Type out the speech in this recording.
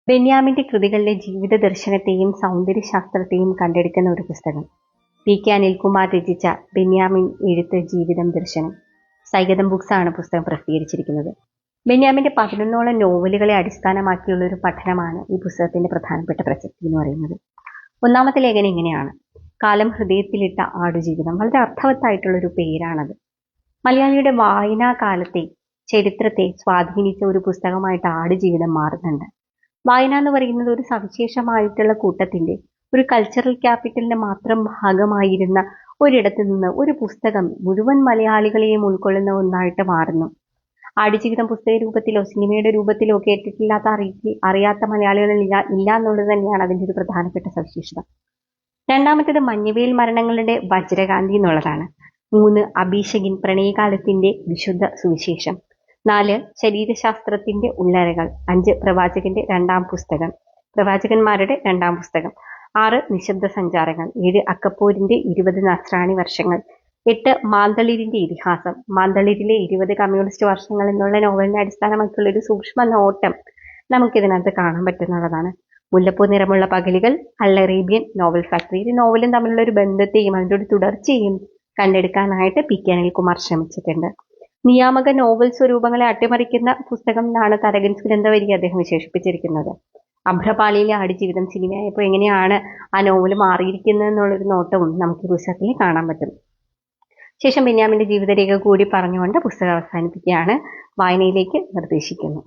ബെന്യാമിന്റെ കൃതികളിലെ ജീവിത ദർശനത്തെയും സൗന്ദര്യശാസ്ത്രത്തെയും കണ്ടെടുക്കുന്ന ഒരു പുസ്തകം. പി.കെ. അനിൽകുമാർ രചിച്ച ബെന്യാമിൻ എഴുത്ത് ജീവിതം ദർശനം. സൈഗതം ബുക്സ് ആണ് പുസ്തകം പ്രസിദ്ധീകരിച്ചിരിക്കുന്നത്. ബെന്യാമിന്റെ 11ഓളം നോവലുകളെ അടിസ്ഥാനമാക്കിയുള്ള ഒരു പഠനമാണ് ഈ പുസ്തകത്തിന്റെ പ്രധാനപ്പെട്ട പ്രസക്തി എന്ന് പറയുന്നത്. ഒന്നാമത്തെ ലേഖനം ഇങ്ങനെയാണ്: കാലം ഹൃദയത്തിലിട്ട ആടുജീവിതം. വളരെ അർത്ഥവത്തായിട്ടുള്ള ഒരു പേരാണത്. മലയാളിയുടെ വായനാ കാലത്തെ ചരിത്രത്തെ സ്വാധീനിച്ച ഒരു പുസ്തകമായിട്ട് ആടുജീവിതം മാറുന്നുണ്ട്. വായന എന്ന് പറയുന്നത് ഒരു സവിശേഷമായിട്ടുള്ള കൂട്ടത്തിന്റെ, ഒരു കൾച്ചറൽ ക്യാപിറ്റലിന്റെ മാത്രം ഭാഗമായിരുന്ന ഒരിടത്തു നിന്ന് ഒരു പുസ്തകം മുഴുവൻ മലയാളികളെയും ഉൾക്കൊള്ളുന്ന ഒന്നായിട്ട് മാറുന്നു. ആടുജീവിതം പുസ്തക രൂപത്തിലോ സിനിമയുടെ രൂപത്തിലോ കേട്ടിട്ടില്ലാത്ത അറിയാത്ത മലയാളികൾ ഇല്ല എന്നുള്ളത് തന്നെയാണ് അതിൻ്റെ ഒരു പ്രധാനപ്പെട്ട സവിശേഷത. രണ്ടാമത്തേത് മഞ്ഞവേൽ മരണങ്ങളുടെ വജ്രകാന്തി എന്നുള്ളതാണ്. 3 അഭിഷകിൻ പ്രണയകാലത്തിന്റെ വിശുദ്ധ സുവിശേഷം. 4 ശരീരശാസ്ത്രത്തിന്റെ ഉള്ളറകൾ. 5 പ്രവാചകന്റെ രണ്ടാം പുസ്തകം, പ്രവാചകന്മാരുടെ രണ്ടാം പുസ്തകം. 6 നിശബ്ദ സഞ്ചാരങ്ങൾ. 7 അക്കപ്പോരിന്റെ 20 നസ്രാണി വർഷങ്ങൾ. 8 മാന്തളിരിന്റെ ഇതിഹാസം. മാന്തളിരിലെ 20 കമ്മ്യൂണിസ്റ്റ് വർഷങ്ങൾ എന്നുള്ള നോവലിനെ അടിസ്ഥാനമാക്കിയുള്ള ഒരു സൂക്ഷ്മ നോട്ടം നമുക്കിതിനകത്ത് കാണാൻ പറ്റുന്നതാണ്. മുല്ലപ്പൂ നിറമുള്ള പകലുകൾ, അൽ അറേബ്യൻ, നോവൽ ഫാക്ടറി. ഈ നോവലും തമ്മിലുള്ള ഒരു ബന്ധത്തെയും അതിൻ്റെ ഒരു തുടർച്ചയും കണ്ടെടുക്കാനായിട്ട് പി.കെ. അനിൽകുമാർ ശ്രമിച്ചിട്ടുണ്ട്. നിയാമക നോവൽ സ്വരൂപങ്ങളെ അട്ടിമറിക്കുന്ന പുസ്തകം എന്നാണ് തരകൻസ് ഗ്രന്ഥവരി അദ്ദേഹം വിശേഷിപ്പിച്ചിരിക്കുന്നത്. അഭ്രപാളിയിലെ ആടുജീവിതം സിനിമയായപ്പോൾ എങ്ങനെയാണ് ആ നോവൽ മാറിയിരിക്കുന്നത് എന്നുള്ളൊരു നോട്ടവും നമുക്ക് ഈ പുസ്തകത്തിൽ കാണാൻ പറ്റും. ശേഷം ബെന്യാമിന്റെ ജീവിതരേഖ കൂടി പറഞ്ഞുകൊണ്ട് പുസ്തകം അവസാനിപ്പിക്കുകയാണ്. വായനയിലേക്ക് നിർദ്ദേശിക്കുന്നു.